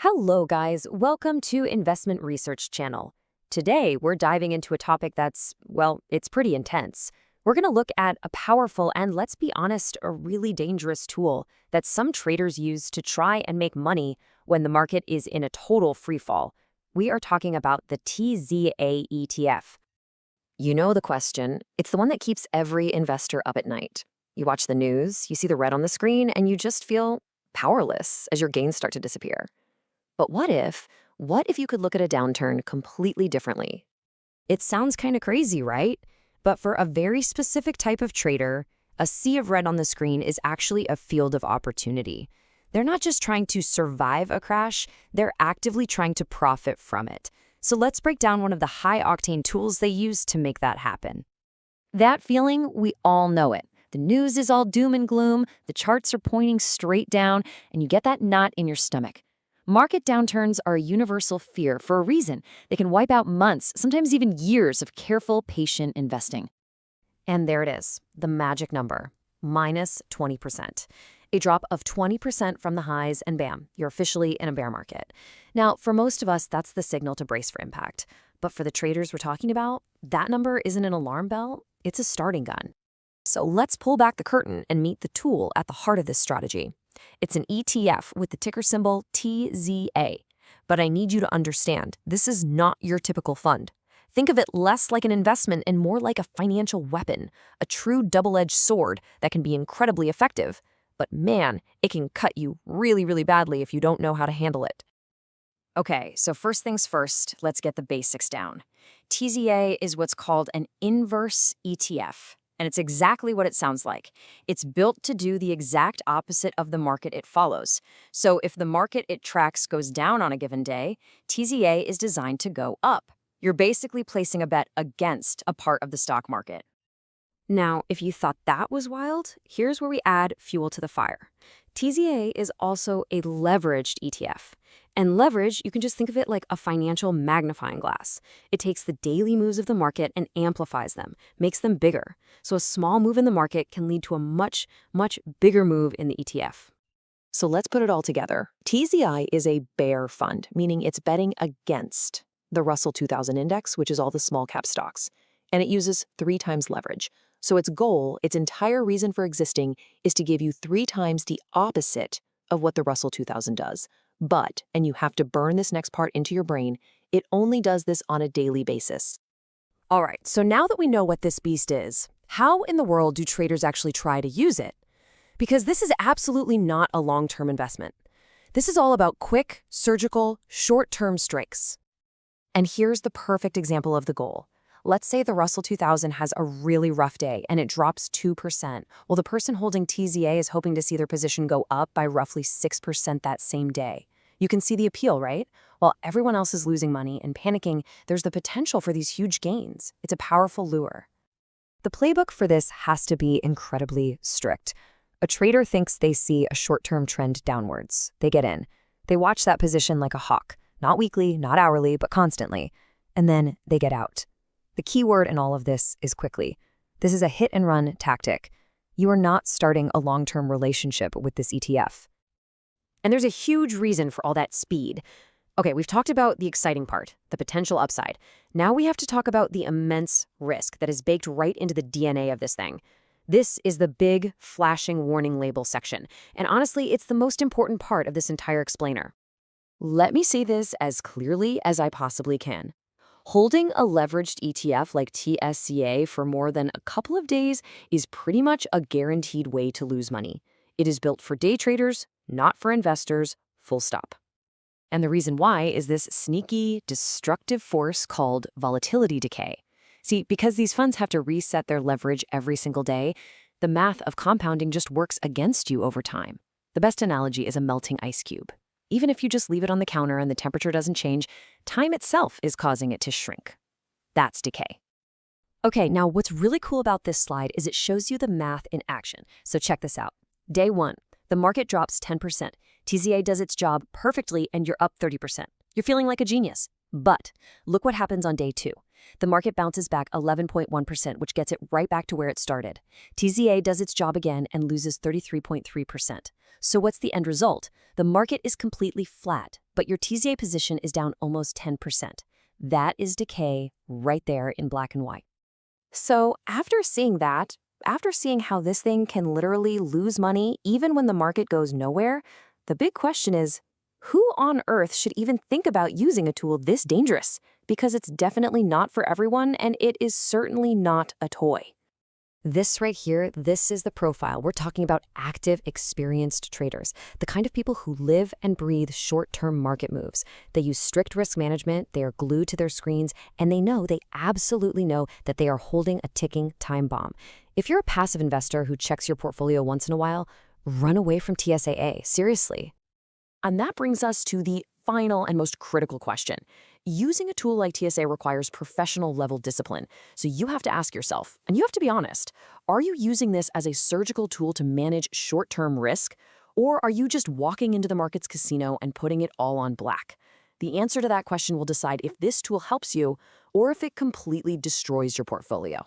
Hello, guys. Welcome to Investment Research Channel. Today, we're diving into a topic that's, well, it's pretty intense. We're going to look at a powerful and, let's be honest, a really dangerous tool that some traders use to try and make money when the market is in a total freefall. We are talking about the TZA ETF. You know the question. It's the one that keeps every investor up at night. You watch the news, you see the red on the screen, and you just feel powerless as your gains start to disappear. But what if you could look at a downturn completely differently? It sounds kind of crazy, right? But for a very specific type of trader, a sea of red on the screen is actually a field of opportunity. They're not just trying to survive a crash, they're actively trying to profit from it. So let's break down one of the high-octane tools they use to make that happen. That feeling, we all know it. The news is all doom and gloom, the charts are pointing straight down, and you get that knot in your stomach. Market downturns are a universal fear for a reason. They can wipe out months, sometimes even years of careful, patient investing. And there it is, the magic number, minus 20%. A drop of 20% from the highs, and bam, you're officially in a bear market. Now, for most of us, that's the signal to brace for impact. But for the traders we're talking about, that number isn't an alarm bell, it's a starting gun. So let's pull back the curtain and meet the tool at the heart of this strategy. It's an ETF with the ticker symbol TZA. But I need you to understand, this is not your typical fund. Think of it less like an investment and more like a financial weapon, a true double-edged sword that can be incredibly effective. But man, it can cut you really, really badly if you don't know how to handle it. Okay, so first things first, let's get the basics down. TZA is what's called an inverse ETF. And it's exactly what it sounds like. It's built to do the exact opposite of the market it follows. So if the market it tracks goes down on a given day, TZA is designed to go up. You're basically placing a bet against a part of the stock market. Now, if you thought that was wild, here's where we add fuel to the fire. TZA is also a leveraged ETF. And leverage, you can just think of it like a financial magnifying glass. It takes the daily moves of the market and amplifies them, makes them bigger. So a small move in the market can lead to a much, much bigger move in the ETF. So let's put it all together. TZI is a bear fund, meaning it's betting against the Russell 2000 index, which is all the small cap stocks. And it uses 3 times leverage. So its goal, its entire reason for existing, is to give you 3 times the opposite of what the Russell 2000 does. But, and you have to burn this next part into your brain, it only does this on a daily basis. All right, so now that we know what this beast is, how in the world do traders actually try to use it? Because this is absolutely not a long-term investment. This is all about quick, surgical, short-term strikes. And here's the perfect example of the goal. Let's say the Russell 2000 has a really rough day and it drops 2%. Well, the person holding TZA is hoping to see their position go up by roughly 6% that same day. You can see the appeal, right? While everyone else is losing money and panicking, there's the potential for these huge gains. It's a powerful lure. The playbook for this has to be incredibly strict. A trader thinks they see a short-term trend downwards. They get in. They watch that position like a hawk, not weekly, not hourly, but constantly. And then they get out. The key word in all of this is quickly. This is a hit-and-run tactic. You are not starting a long-term relationship with this ETF. And there's a huge reason for all that speed. Okay, we've talked about the exciting part, the potential upside. Now we have to talk about the immense risk that is baked right into the DNA of this thing. This is the big, flashing warning label section. And honestly, it's the most important part of this entire explainer. Let me say this as clearly as I possibly can. Holding a leveraged ETF like TZA for more than a couple of days is pretty much a guaranteed way to lose money. It is built for day traders, not for investors, full stop. And the reason why is this sneaky, destructive force called volatility decay. See, because these funds have to reset their leverage every single day, the math of compounding just works against you over time. The best analogy is a melting ice cube. Even if you just leave it on the counter and the temperature doesn't change, time itself is causing it to shrink. That's decay. Okay, now what's really cool about this slide is it shows you the math in action. So check this out. Day 1, the market drops 10%. TZA does its job perfectly and you're up 30%. You're feeling like a genius. But look what happens on day 2. The market bounces back 11.1%, which gets it right back to where it started. TZA does its job again and loses 33.3%. So what's the end result? The market is completely flat, but your TZA position is down almost 10%. That is decay right there in black and white. So after seeing that, after seeing how this thing can literally lose money even when the market goes nowhere, the big question is, who on earth should even think about using a tool this dangerous? Because it's definitely not for everyone, and it is certainly not a toy. This right here, this is the profile. We're talking about active, experienced traders, the kind of people who live and breathe short-term market moves. They use strict risk management, they are glued to their screens, and they absolutely know that they are holding a ticking time bomb. If you're a passive investor who checks your portfolio once in a while, run away from TZA, seriously. And that brings us to the final and most critical question. Using a tool like TZA requires professional level discipline. So you have to ask yourself, and you have to be honest, are you using this as a surgical tool to manage short-term risk? Or are you just walking into the market's casino and putting it all on black? The answer to that question will decide if this tool helps you or if it completely destroys your portfolio.